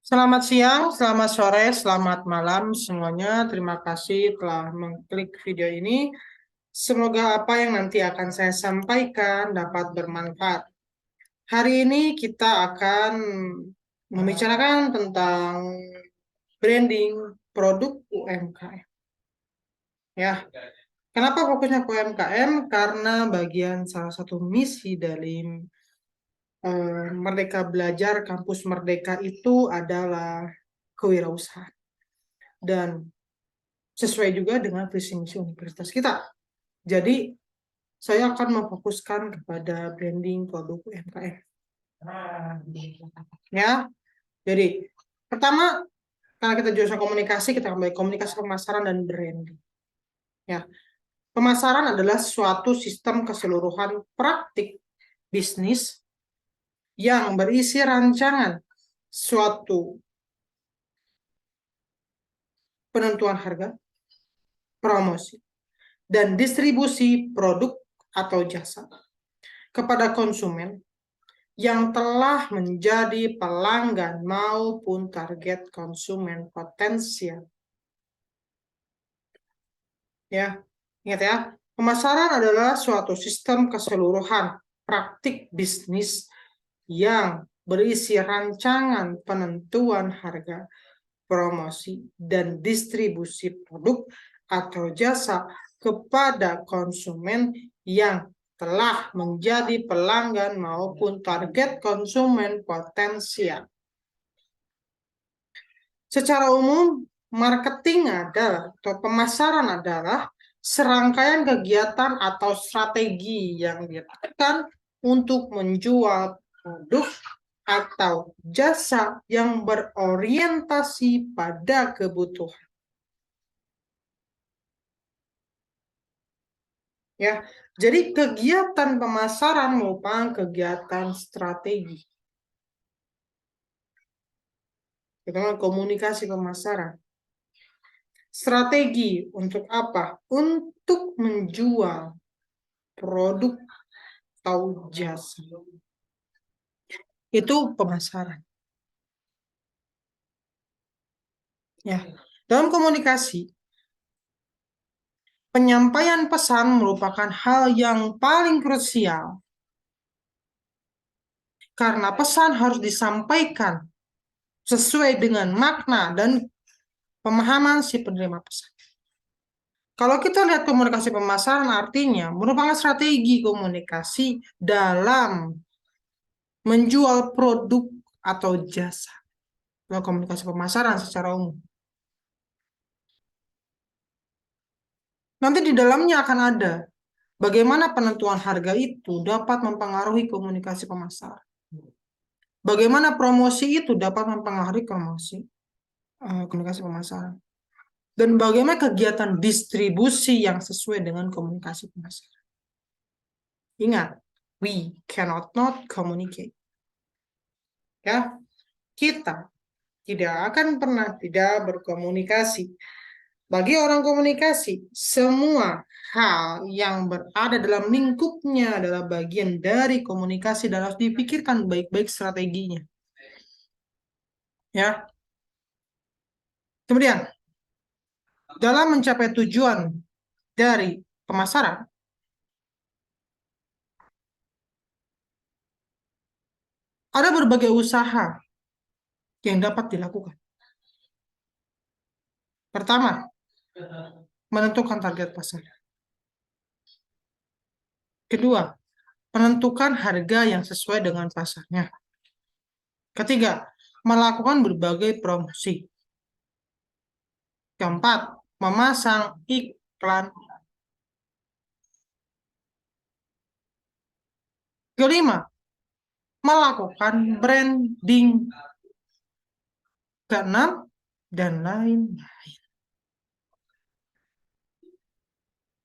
Selamat siang, selamat sore, selamat malam semuanya. Terima kasih telah mengklik video ini. Semoga apa yang nanti akan saya sampaikan dapat bermanfaat. Hari ini kita akan membicarakan tentang branding produk UMKM. Ya, kenapa fokusnya ke UMKM? Karena bagian salah satu misi dari Merdeka Belajar Kampus Merdeka itu adalah kewirausahaan. Dan sesuai juga dengan visi misi universitas kita. Jadi, saya akan memfokuskan kepada branding produk UMKM. Ya, jadi pertama, karena kita jurusan komunikasi, kita kembali komunikasi pemasaran dan branding. Ya, pemasaran adalah suatu sistem keseluruhan praktik bisnis yang berisi rancangan suatu penentuan harga, promosi, dan distribusi produk atau jasa kepada konsumen yang telah menjadi pelanggan maupun target konsumen potensial. Ya, ingat ya, pemasaran adalah suatu sistem keseluruhan praktik bisnis yang berisi rancangan penentuan harga, promosi, dan distribusi produk atau jasa kepada konsumen yang telah menjadi pelanggan maupun target konsumen potensial. Secara umum, marketing atau pemasaran adalah serangkaian kegiatan atau strategi yang dilakukan untuk menjual produk atau jasa yang berorientasi pada kebutuhan. Ya, jadi kegiatan pemasaran merupakan kegiatan strategi. Pertama, komunikasi pemasaran. Strategi untuk apa? Untuk menjual produk atau jasa. Itu pemasaran. Ya, dalam komunikasi, penyampaian pesan merupakan hal yang paling krusial karena pesan harus disampaikan sesuai dengan makna dan pemahaman si penerima pesan. Kalau kita lihat komunikasi pemasaran artinya merupakan strategi komunikasi dalam menjual produk atau jasa. Komunikasi pemasaran secara umum. Nanti di dalamnya akan ada bagaimana penentuan harga itu dapat mempengaruhi komunikasi pemasaran. Bagaimana promosi itu dapat mempengaruhi komunikasi pemasaran. Dan bagaimana kegiatan distribusi yang sesuai dengan komunikasi pemasaran. Ingat, we cannot not communicate. Ya, kita tidak akan pernah tidak berkomunikasi. Bagi orang komunikasi, semua hal yang berada dalam lingkupnya adalah bagian dari komunikasi dan harus dipikirkan baik-baik strateginya. Ya. Kemudian, dalam mencapai tujuan dari pemasaran, ada berbagai usaha yang dapat dilakukan. Pertama, menentukan target pasar. Kedua, menentukan harga yang sesuai dengan pasarnya. Ketiga, melakukan berbagai promosi. Keempat, memasang iklan. Kelima, melakukan branding. Keenam, dan lain-lain.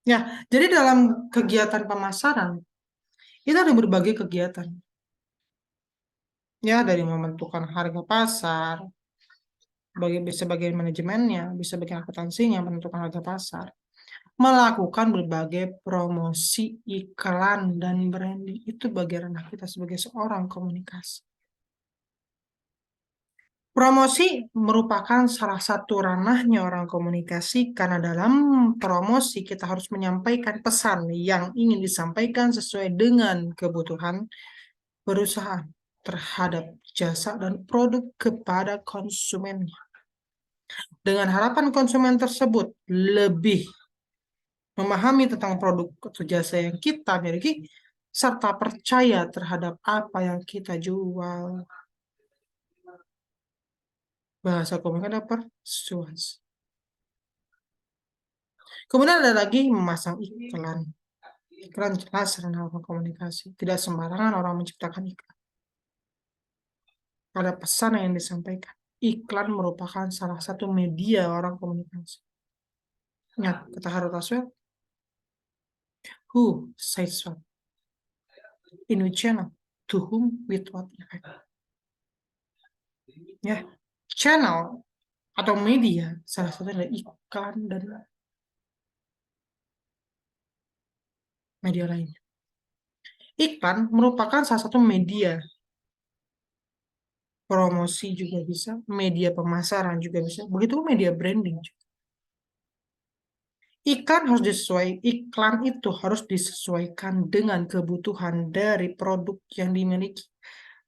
Ya, jadi dalam kegiatan pemasaran, itu ada berbagai kegiatan. Ya, dari menentukan harga pasar, bisa bagian manajemennya, bisa bagian akuntansinya, menentukan harga pasar, melakukan berbagai promosi, iklan, dan branding. Itu bagian ranah kita sebagai seorang komunikasi. Promosi merupakan salah satu ranahnya orang komunikasi karena dalam promosi kita harus menyampaikan pesan yang ingin disampaikan sesuai dengan kebutuhan perusahaan terhadap jasa dan produk kepada konsumen. Dengan harapan konsumen tersebut lebih memahami tentang produk atau jasa yang kita miliki serta percaya terhadap apa yang kita jual. Bahasa komunikasi ada persuasi. Kemudian ada lagi memasang iklan. Iklan jelas sarana komunikasi. Tidak sembarangan orang menciptakan iklan. Ada pesan yang disampaikan. Iklan merupakan salah satu media orang komunikasi. Ingat, kata Harold Aswell, who says what? In which channel? To whom? With what effect? Ya, channel atau media salah satunya adalah iklan dan media lainnya. Iklan merupakan salah satu media promosi juga bisa, media pemasaran juga bisa, begitu media branding juga. Iklan itu harus disesuaikan dengan kebutuhan dari produk yang dimiliki,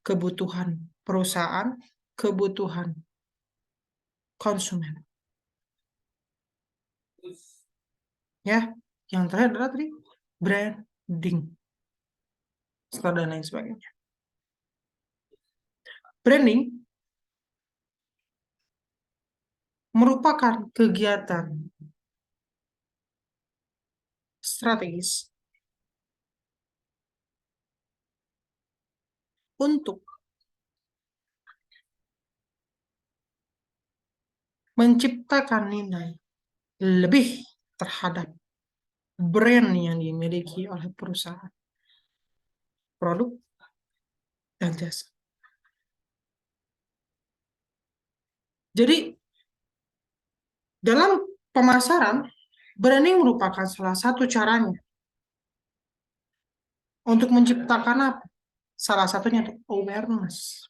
kebutuhan perusahaan, kebutuhan konsumen. Ya, yang terakhir adalah tadi branding, dan lain sebagainya. Branding merupakan kegiatan strategis untuk menciptakan nilai lebih terhadap brand yang dimiliki oleh perusahaan, produk, dan jasa. Jadi, dalam pemasaran, branding merupakan salah satu caranya untuk menciptakan apa? Salah satunya untuk awareness.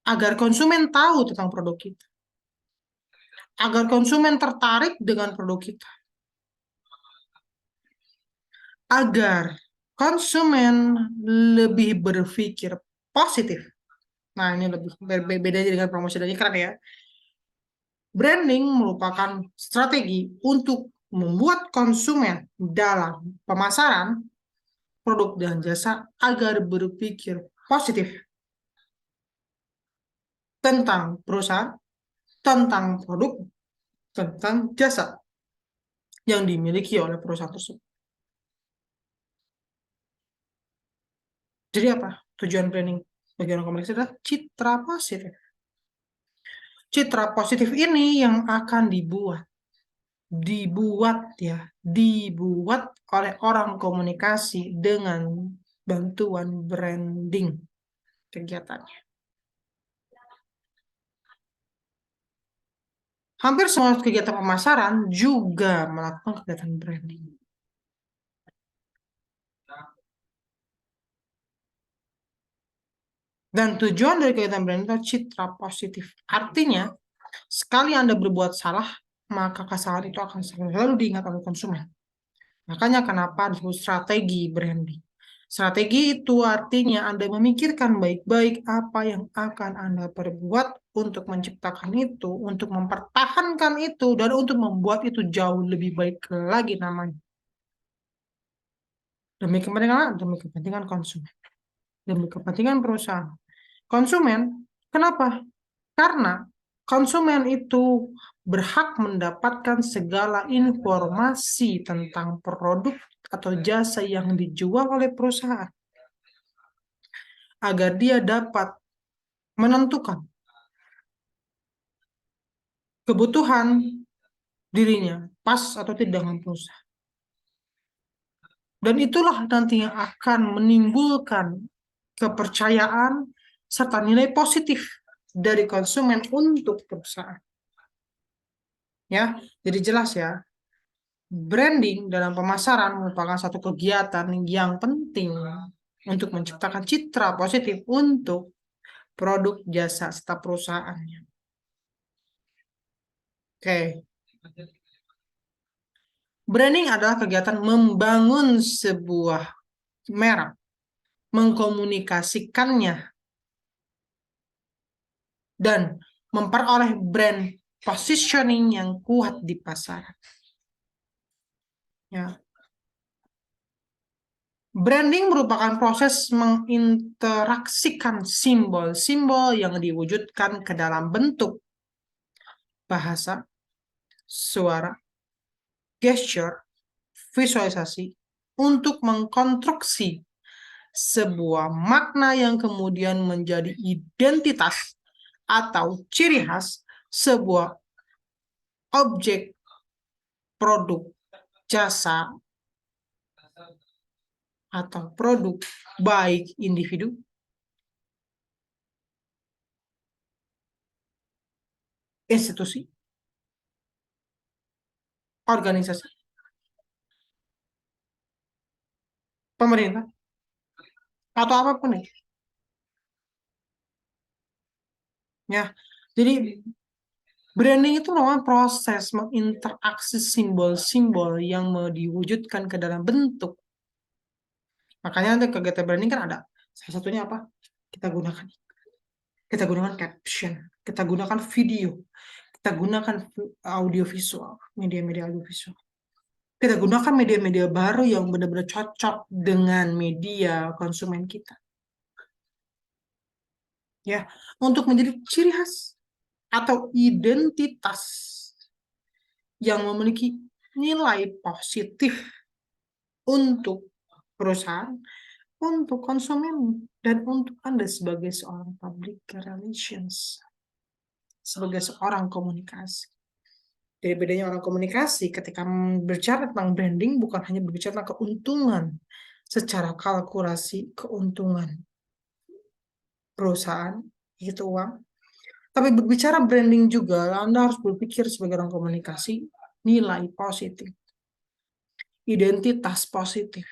Agar konsumen tahu tentang produk kita. Agar konsumen tertarik dengan produk kita. Agar konsumen lebih berpikir positif. Nah, ini lebih berbeda dengan promosi dan iklan ya. Branding merupakan strategi untuk membuat konsumen dalam pemasaran produk dan jasa agar berpikir positif tentang perusahaan, tentang produk, tentang jasa yang dimiliki oleh perusahaan tersebut. Jadi apa? Tujuan branding bagi orang komunikasi adalah citra positif. Citra positif ini yang akan dibuat oleh orang komunikasi dengan bantuan branding kegiatannya. Hampir semua kegiatan pemasaran juga melakukan kegiatan branding. Dan tujuan dari kegiatan branding itu citra positif. Artinya, sekali Anda berbuat salah, maka kesalahan itu akan selalu diingat oleh konsumen. Makanya kenapa disebut strategi branding. Strategi itu artinya Anda memikirkan baik-baik apa yang akan Anda perbuat untuk menciptakan itu, untuk mempertahankan itu, dan untuk membuat itu jauh lebih baik lagi namanya. Demi kepentingan konsumen. Demi kepentingan perusahaan. Konsumen, kenapa? Karena konsumen itu berhak mendapatkan segala informasi tentang produk atau jasa yang dijual oleh perusahaan agar dia dapat menentukan kebutuhan dirinya pas atau tidak dengan perusahaan. Dan itulah nanti yang akan menimbulkan kepercayaan serta nilai positif dari konsumen untuk perusahaan. Ya, jadi jelas ya. Branding dalam pemasaran merupakan satu kegiatan yang penting untuk menciptakan citra positif untuk produk, jasa, serta perusahaannya. Oke. Branding adalah kegiatan membangun sebuah merek, mengkomunikasikannya, dan memperoleh brand positioning yang kuat di pasar. Ya. Branding merupakan proses menginteraksikan simbol-simbol yang diwujudkan ke dalam bentuk bahasa, suara, gesture, visualisasi untuk mengkonstruksi sebuah makna yang kemudian menjadi identitas atau ciri khas sebuah objek, produk, jasa, atau produk baik individu, institusi, organisasi, pemerintah, atau apapun itu. Ya, jadi branding itu merupakan proses menginteraksi simbol-simbol yang mau diwujudkan ke dalam bentuk. Makanya ada kegiatan branding kan ada. Salah satunya apa? Kita gunakan. Kita gunakan caption. Kita gunakan video. Kita gunakan audio visual. Media-media audio visual. Kita gunakan media-media baru yang benar-benar cocok dengan media konsumen kita. Ya, untuk menjadi ciri khas atau identitas yang memiliki nilai positif untuk perusahaan, untuk konsumen, dan untuk Anda sebagai seorang public relations, sebagai seorang komunikasi. Jadi bedanya orang komunikasi ketika berbicara tentang branding bukan hanya berbicara tentang keuntungan secara kalkulasi keuntungan perusahaan, itu uang. Tapi berbicara branding juga, Anda harus berpikir sebagai orang komunikasi, nilai positif, identitas positif,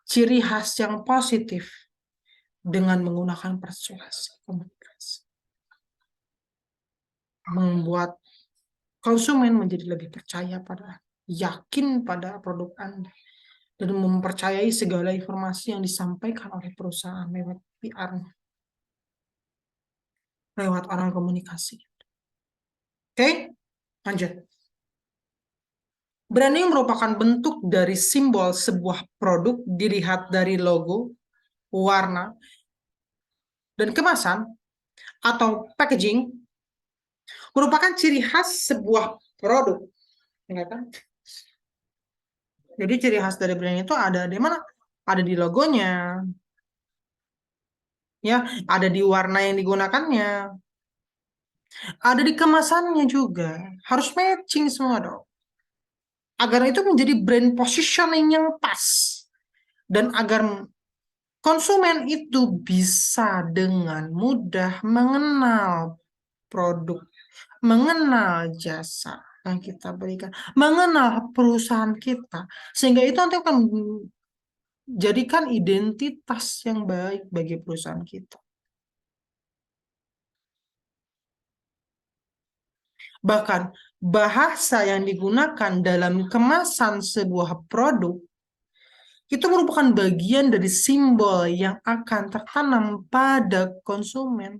ciri khas yang positif dengan menggunakan persuasi komunikasi. Membuat konsumen menjadi lebih percaya yakin pada produk Anda, dan mempercayai segala informasi yang disampaikan oleh perusahaan lewat PR, lewat orang komunikasi. Oke, lanjut. Branding merupakan bentuk dari simbol sebuah produk dilihat dari logo, warna, dan kemasan atau packaging merupakan ciri khas sebuah produk. Ya kan? Jadi ciri khas dari brand itu ada di mana? Ada di logonya, ya, ada di warna yang digunakannya, ada di kemasannya juga. Harus matching semua dong. Agar itu menjadi brand positioning yang pas. Dan agar konsumen itu bisa dengan mudah mengenal produk, mengenal jasa yang kita berikan, mengenal perusahaan kita. Sehingga itu nanti akan jadikan identitas yang baik bagi perusahaan kita. Bahkan bahasa yang digunakan dalam kemasan sebuah produk itu merupakan bagian dari simbol yang akan tertanam pada konsumen.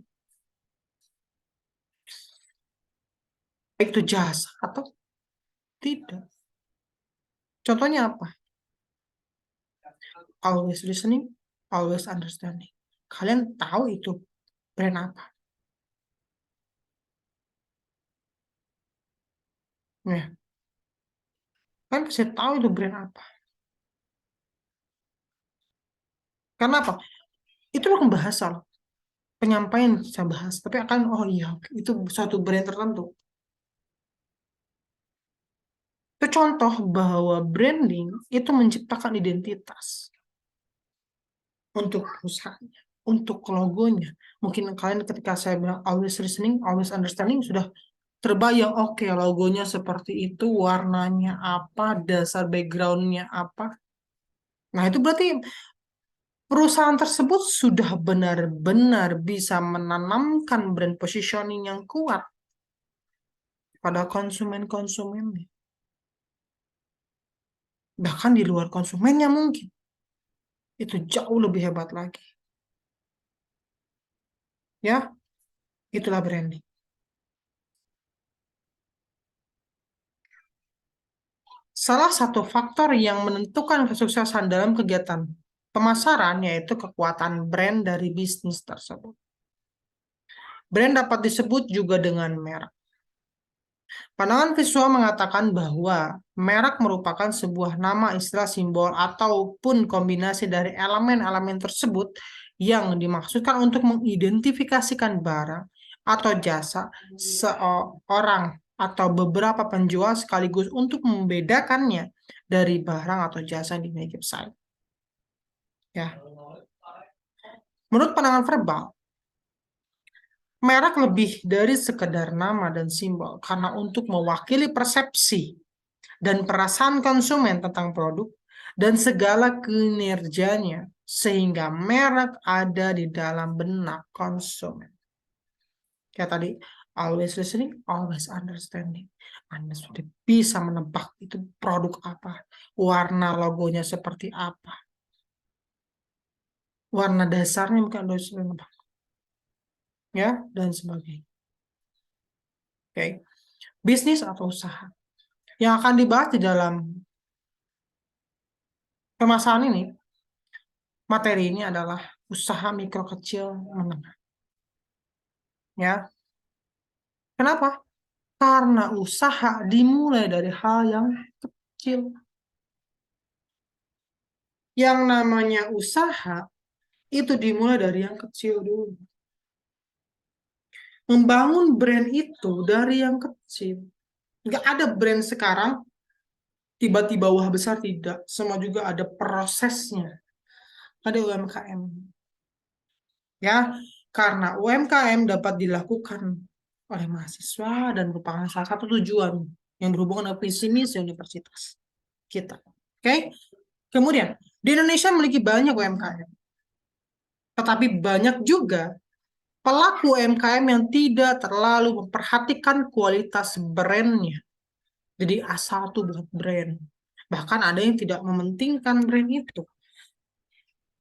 Baik itu jasa atau tidak. Contohnya apa? Always listening, always understanding. Kalian tahu itu brand apa? Ya, kalian pasti tahu itu brand apa. Karena apa? Itu bukan bahasa loh. Penyampaian saya bahas, tapi akan oh iya itu suatu brand tertentu. Itu contoh bahwa branding itu menciptakan identitas untuk perusahaannya, untuk logonya. Mungkin kalian ketika saya bilang always listening, always understanding sudah terbayang, oke, logonya seperti itu, warnanya apa, dasar backgroundnya apa. Nah itu berarti perusahaan tersebut sudah benar-benar bisa menanamkan brand positioning yang kuat pada konsumen-konsumennya. Bahkan di luar konsumennya mungkin. Itu jauh lebih hebat lagi. Ya, itulah branding. Salah satu faktor yang menentukan kesuksesan dalam kegiatan pemasaran yaitu kekuatan brand dari bisnis tersebut. Brand dapat disebut juga dengan merek. Pandangan visual mengatakan bahwa merek merupakan sebuah nama, istilah, simbol, ataupun kombinasi dari elemen-elemen tersebut yang dimaksudkan untuk mengidentifikasikan barang atau jasa seorang atau beberapa penjual sekaligus untuk membedakannya dari barang atau jasa yang dimiliki pesaing. Ya. Menurut pandangan verbal, merek lebih dari sekedar nama dan simbol karena untuk mewakili persepsi dan perasaan konsumen tentang produk dan segala kinerjanya sehingga merek ada di dalam benak konsumen. Kayak tadi, always listening, always understanding. Anda sudah bisa menebak itu produk apa, warna logonya seperti apa, warna dasarnya mungkin Anda sudah menebak, ya, dan sebagainya. Oke, bisnis atau usaha yang akan dibahas di dalam permasalahan ini, materi ini adalah usaha mikro kecil menengah. Ya, kenapa? Karena usaha dimulai dari hal yang kecil. Yang namanya usaha itu dimulai dari yang kecil dulu. Membangun brand itu dari yang kecil. Nggak ada brand sekarang tiba-tiba wah besar, tidak. Semua juga ada prosesnya. Ada UMKM. Ya, karena UMKM dapat dilakukan oleh mahasiswa dan merupakan salah satu tujuan yang berhubungan dengan visi misi universitas kita. Oke? Kemudian, di Indonesia memiliki banyak UMKM, tetapi banyak juga pelaku UMKM yang tidak terlalu memperhatikan kualitas brandnya. Jadi asal tuh buat brand. Bahkan ada yang tidak mementingkan brand itu.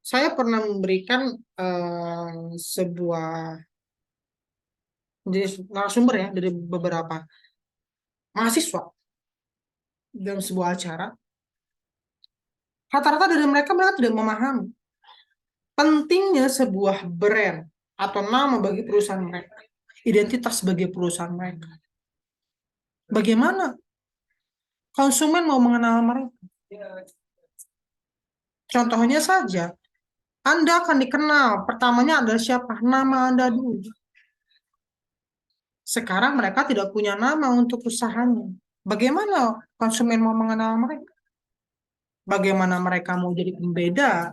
Saya pernah memberikan sebuah jadi narasumber ya dari beberapa mahasiswa dalam sebuah acara. Rata-rata dari mereka tidak memahami pentingnya sebuah brand atau nama bagi perusahaan mereka, identitas sebagai perusahaan mereka. Bagaimana konsumen mau mengenal mereka? Contohnya saja, Anda akan dikenal. Pertamanya adalah siapa? Nama Anda dulu. Sekarang mereka tidak punya nama untuk usahanya. Bagaimana konsumen mau mengenal mereka? Bagaimana mereka mau jadi pembeda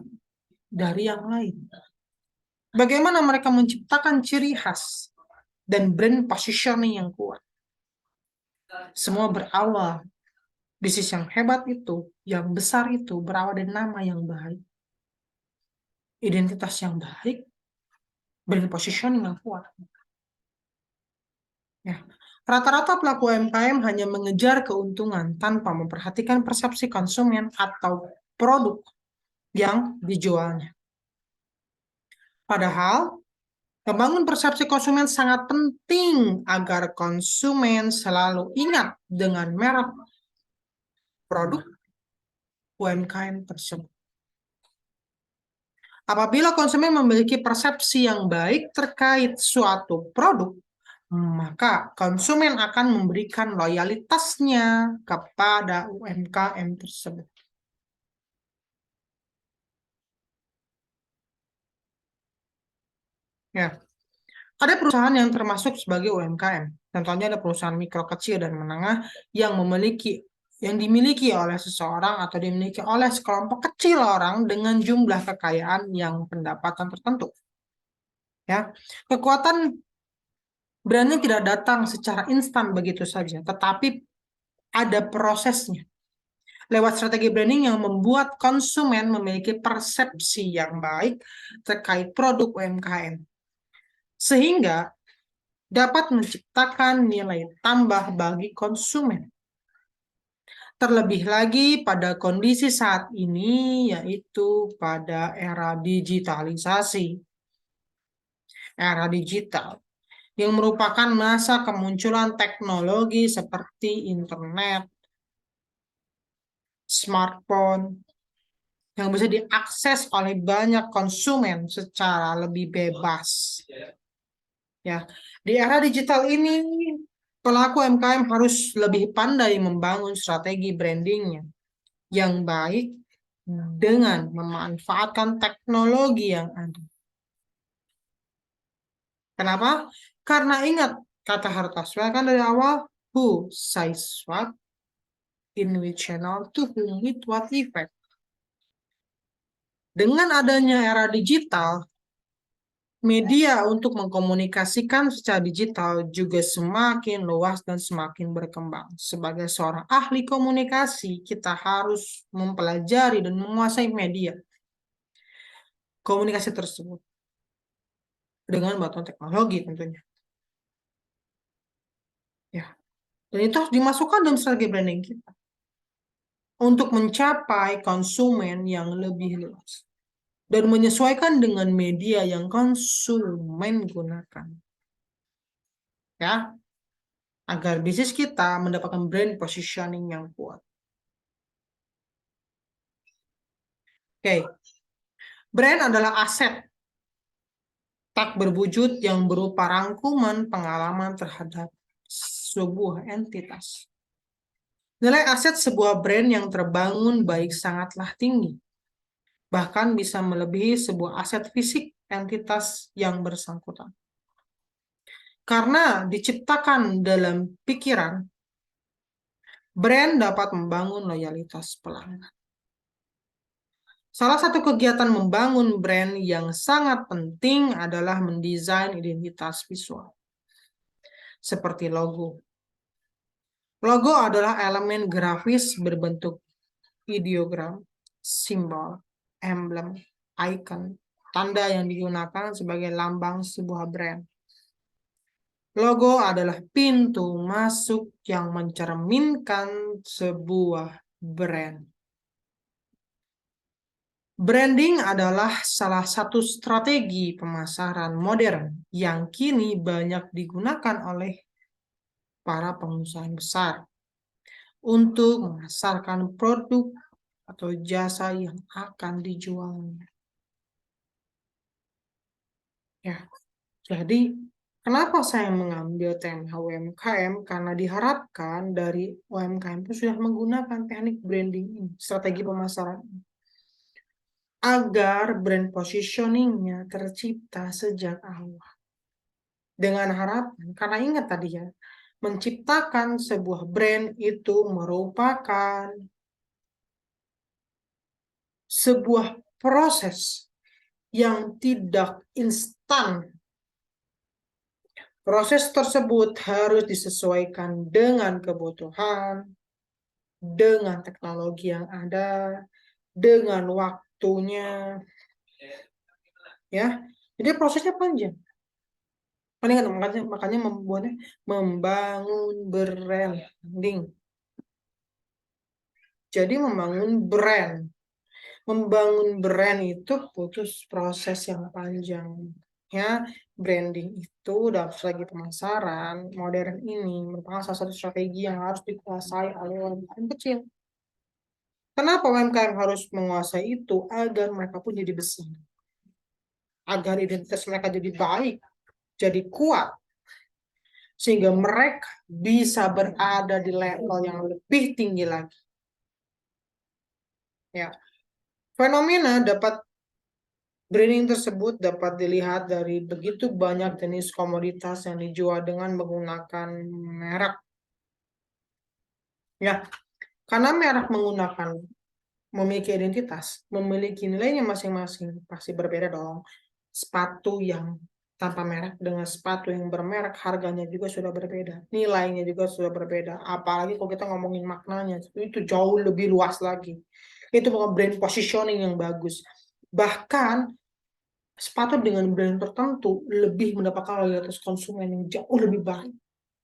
dari yang lain? Bagaimana mereka menciptakan ciri khas dan brand positioning yang kuat? Semua berawal, bisnis yang hebat itu, yang besar itu, berawal dari nama yang baik, identitas yang baik, brand positioning yang kuat. Ya. Rata-rata pelaku UMKM hanya mengejar keuntungan tanpa memperhatikan persepsi konsumen atau produk yang dijualnya. Padahal, membangun persepsi konsumen sangat penting agar konsumen selalu ingat dengan merek produk UMKM tersebut. Apabila konsumen memiliki persepsi yang baik terkait suatu produk, maka konsumen akan memberikan loyalitasnya kepada UMKM tersebut. Ya, ada perusahaan yang termasuk sebagai UMKM. Contohnya ada perusahaan mikro kecil dan menengah yang dimiliki oleh seseorang atau dimiliki oleh sekelompok kecil orang dengan jumlah kekayaan yang pendapatan tertentu. Ya, kekuatan brandnya tidak datang secara instan begitu saja, tetapi ada prosesnya. lewat strategi branding yang membuat konsumen memiliki persepsi yang baik terkait produk UMKM, sehingga dapat menciptakan nilai tambah bagi konsumen. Terlebih lagi pada kondisi saat ini, yaitu pada era digitalisasi, era digital, yang merupakan masa kemunculan teknologi seperti internet, smartphone, yang bisa diakses oleh banyak konsumen secara lebih bebas. Ya, di era digital ini, pelaku UMKM harus lebih pandai membangun strategi brandingnya yang baik dengan memanfaatkan teknologi yang ada. Kenapa? Karena ingat kata Hartaswell kan dari awal, who says what, in which channel, to whom with what effect. Dengan adanya era digital, media untuk mengkomunikasikan secara digital juga semakin luas dan semakin berkembang. Sebagai seorang ahli komunikasi, kita harus mempelajari dan menguasai media komunikasi tersebut dengan bantuan teknologi tentunya. Ya, dan itu harus dimasukkan dalam strategi branding kita untuk mencapai konsumen yang lebih luas dan menyesuaikan dengan media yang konsumen gunakan. Ya, agar bisnis kita mendapatkan brand positioning yang kuat. Oke, brand adalah aset tak berwujud yang berupa rangkuman pengalaman terhadap sebuah entitas. Nilai aset sebuah brand yang terbangun baik sangatlah tinggi, bahkan bisa melebihi sebuah aset fisik entitas yang bersangkutan. Karena diciptakan dalam pikiran, brand dapat membangun loyalitas pelanggan. Salah satu kegiatan membangun brand yang sangat penting adalah mendesain identitas visual, seperti logo. Logo adalah elemen grafis berbentuk ideogram, simbol, emblem, icon, tanda yang digunakan sebagai lambang sebuah brand. Logo adalah pintu masuk yang mencerminkan sebuah brand. Branding adalah salah satu strategi pemasaran modern yang kini banyak digunakan oleh para pengusaha besar untuk memasarkan produk atau jasa yang akan dijualnya. Ya, jadi kenapa saya mengambil tema UMKM? Karena diharapkan dari UMKM itu sudah menggunakan teknik branding ini, strategi pemasaran ini, agar brand positioningnya tercipta sejak awal. Dengan harapan, karena ingat tadi ya, menciptakan sebuah brand itu merupakan sebuah proses yang tidak instan. Proses tersebut harus disesuaikan dengan kebutuhan, dengan teknologi yang ada, dengan waktunya, ya. Jadi prosesnya panjang. Makanya membuatnya membangun branding. Jadi membangun brand itu butuh proses yang panjang. Ya, branding itu dalam strategi pemasaran modern ini merupakan salah satu strategi yang harus dikuasai oleh UMKM kecil. Kenapa UMKM harus menguasai itu? Agar mereka pun jadi besar. Agar identitas mereka jadi baik, jadi kuat. Sehingga mereka bisa berada di level yang lebih tinggi lagi. Ya, fenomena branding tersebut dapat dilihat dari begitu banyak jenis komoditas yang dijual dengan menggunakan merek. Ya, karena merek memiliki identitas, memiliki nilainya masing-masing, pasti berbeda dong. Sepatu yang tanpa merek dengan sepatu yang bermerek, harganya juga sudah berbeda, nilainya juga sudah berbeda. Apalagi kalau kita ngomongin maknanya, itu jauh lebih luas lagi. Itu bukan brand positioning yang bagus. Bahkan sepatu dengan brand tertentu lebih mendapatkan loyalitas konsumen yang jauh lebih baik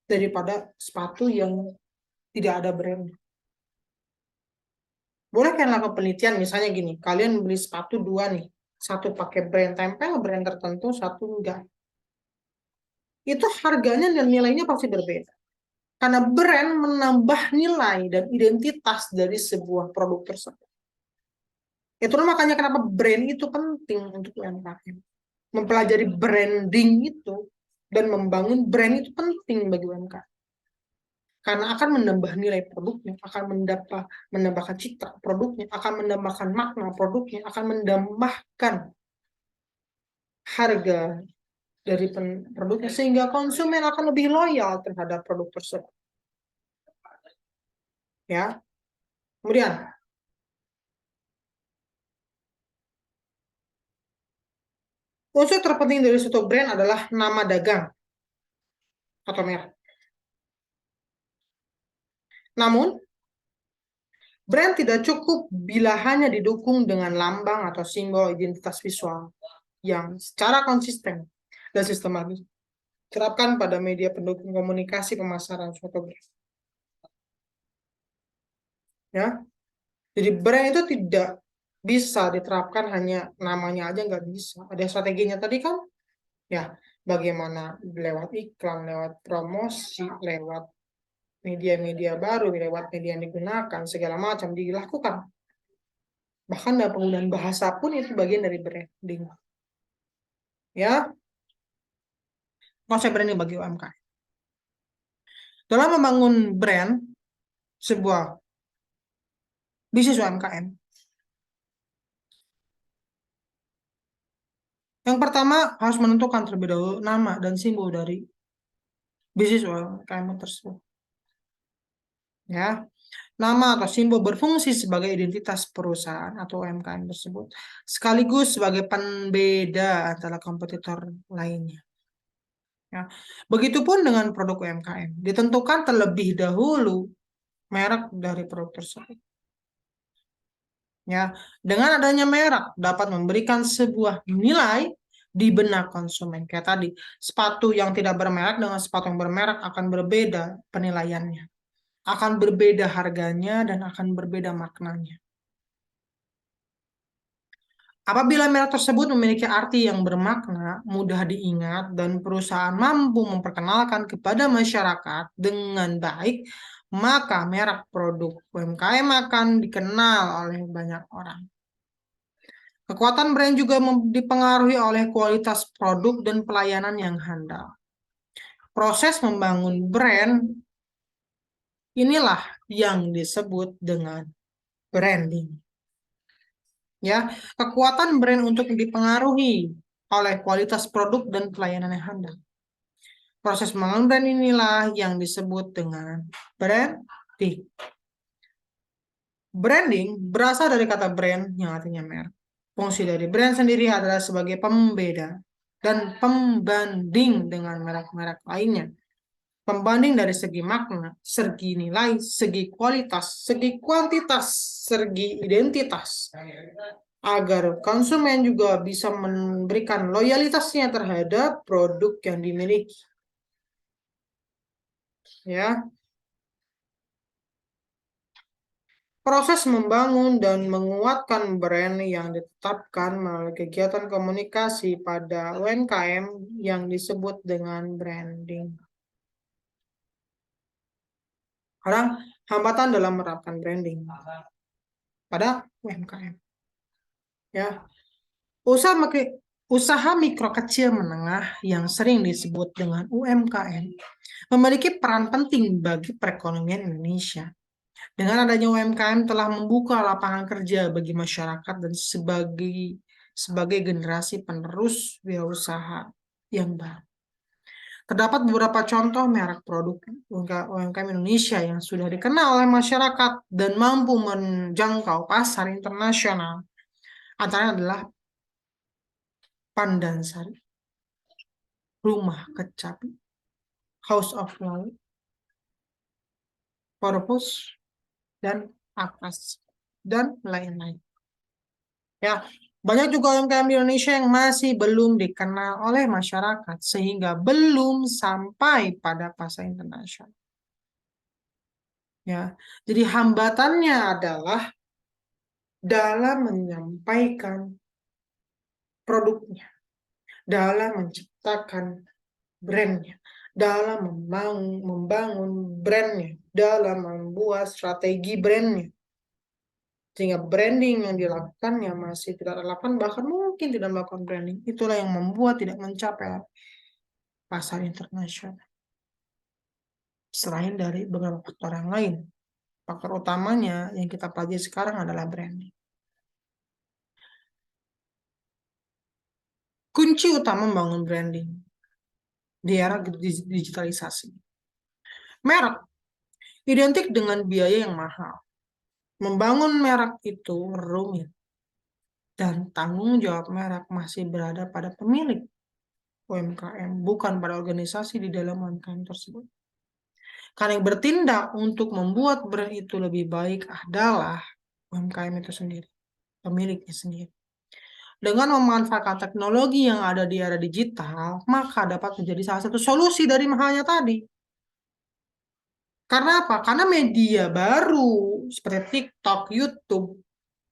daripada sepatu yang tidak ada brand. Boleh kan lakukan penelitian, misalnya gini, kalian beli sepatu dua nih, satu pakai brand tempel, brand tertentu, satu enggak. Itu harganya dan nilainya pasti berbeda. Karena brand menambah nilai dan identitas dari sebuah produk tersebut. Itulah makanya kenapa brand itu penting untuk UMKM. Mempelajari branding itu dan membangun brand itu penting bagi UMKM. Karena akan menambah nilai produknya, akan menambahkan citra produknya, akan menambahkan makna produknya, akan menambahkan harga dari produknya sehingga konsumen akan lebih loyal terhadap produk tersebut. Ya. Kemudian unsur terpenting dari suatu brand adalah nama dagang atau merek. Namun, brand tidak cukup bila hanya didukung dengan lambang atau simbol identitas visual yang secara konsisten dan sistematis terapkan pada media pendukung komunikasi pemasaran suatu brand. Ya, jadi brand itu tidak bisa diterapkan hanya namanya aja, nggak bisa. Ada strateginya tadi kan, ya bagaimana lewat iklan, lewat promosi, lewat media-media baru, lewat media yang digunakan, segala macam dilakukan. Bahkan dalam penggunaan bahasa pun itu bagian dari branding. Ya, konsep branding bagi UMKM. Dalam membangun brand sebuah bisnis UMKM, yang pertama harus menentukan terlebih dahulu nama dan simbol dari bisnis UMKM tersebut. Ya, nama atau simbol berfungsi sebagai identitas perusahaan atau UMKM tersebut, sekaligus sebagai pembeda antara kompetitor lainnya. Ya. Begitupun dengan produk UMKM, ditentukan terlebih dahulu merek dari produk tersebut. Ya, dengan adanya merek dapat memberikan sebuah nilai di benak konsumen. Kayak tadi, sepatu yang tidak bermerek dengan sepatu yang bermerek akan berbeda penilaiannya, akan berbeda harganya, dan akan berbeda maknanya. Apabila merek tersebut memiliki arti yang bermakna, mudah diingat, dan perusahaan mampu memperkenalkan kepada masyarakat dengan baik, maka merek produk UMKM akan dikenal oleh banyak orang. Kekuatan brand juga dipengaruhi oleh kualitas produk dan pelayanan yang handal. Proses membangun brand inilah yang disebut dengan branding. Ya, kekuatan brand untuk dipengaruhi oleh kualitas produk dan pelayanan yang handal. Proses membangun brand inilah yang disebut dengan branding. Branding berasal dari kata brand yang artinya merek. Fungsi dari brand sendiri adalah sebagai pembeda dan pembanding dengan merek-merek lainnya. Pembanding dari segi makna, segi nilai, segi kualitas, segi kuantitas, segi identitas. Agar konsumen juga bisa memberikan loyalitasnya terhadap produk yang dimiliki. Ya. Proses membangun dan menguatkan brand yang ditetapkan melalui kegiatan komunikasi pada UMKM yang disebut dengan branding. Sekarang, hambatan dalam menerapkan branding pada UMKM. Ya, usaha mikro kecil menengah yang sering disebut dengan UMKM memiliki peran penting bagi perekonomian Indonesia. Dengan adanya UMKM telah membuka lapangan kerja bagi masyarakat dan sebagai generasi penerus wirausaha yang baru. Terdapat beberapa contoh merek produk UMKM Indonesia yang sudah dikenal oleh masyarakat dan mampu menjangkau pasar internasional. Antaranya adalah Pandansari, rumah kecapi, house of law, purpose, dan atas, dan lain-lain. Ya, banyak juga UMKM di Indonesia yang masih belum dikenal oleh masyarakat sehingga belum sampai pada pasar internasional. Ya, jadi hambatannya adalah dalam menyampaikan produknya, dalam menciptakan brandnya, dalam membangun brandnya, dalam membuat strategi brandnya. Sehingga branding yang dilakukannya masih tidak relevan, bahkan mungkin tidak melakukan branding. Itulah yang membuat tidak mencapai pasar internasional. Selain dari beberapa faktor yang lain. Faktor utamanya yang kita pelajari sekarang adalah branding. Kunci utama membangun branding di era digitalisasi. Merek identik dengan biaya yang mahal. Membangun merek itu rumit. Dan tanggung jawab merek masih berada pada pemilik UMKM, bukan pada organisasi di dalam UMKM tersebut. Karena yang bertindak untuk membuat brand itu lebih baik adalah UMKM itu sendiri, pemiliknya sendiri. Dengan memanfaatkan teknologi yang ada di era digital, maka dapat menjadi salah satu solusi dari mahalnya tadi. Karena apa? Karena media baru seperti TikTok, YouTube,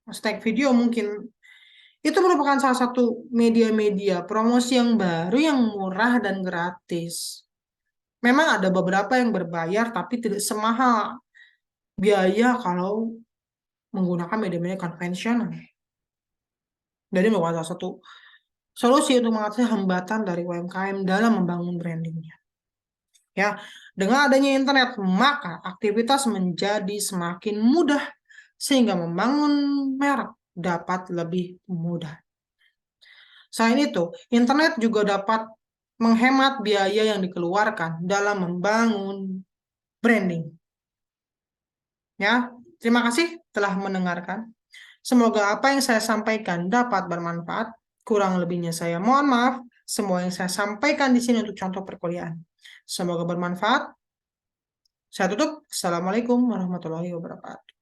Stack Video mungkin itu merupakan salah satu media-media promosi yang baru yang murah dan gratis. Memang ada beberapa yang berbayar tapi tidak semahal biaya kalau menggunakan media-media konvensional. Jadi merupakan salah satu solusi untuk mengatasi hambatan dari UMKM dalam membangun brandingnya. Ya, dengan adanya internet, maka aktivitas menjadi semakin mudah sehingga membangun merek dapat lebih mudah. Selain itu, internet juga dapat menghemat biaya yang dikeluarkan dalam membangun branding. Ya, terima kasih telah mendengarkan. Semoga apa yang saya sampaikan dapat bermanfaat. Kurang lebihnya saya mohon maaf. Semua yang saya sampaikan di sini untuk contoh perkuliahan. Semoga bermanfaat. Saya tutup. Assalamualaikum warahmatullahi wabarakatuh.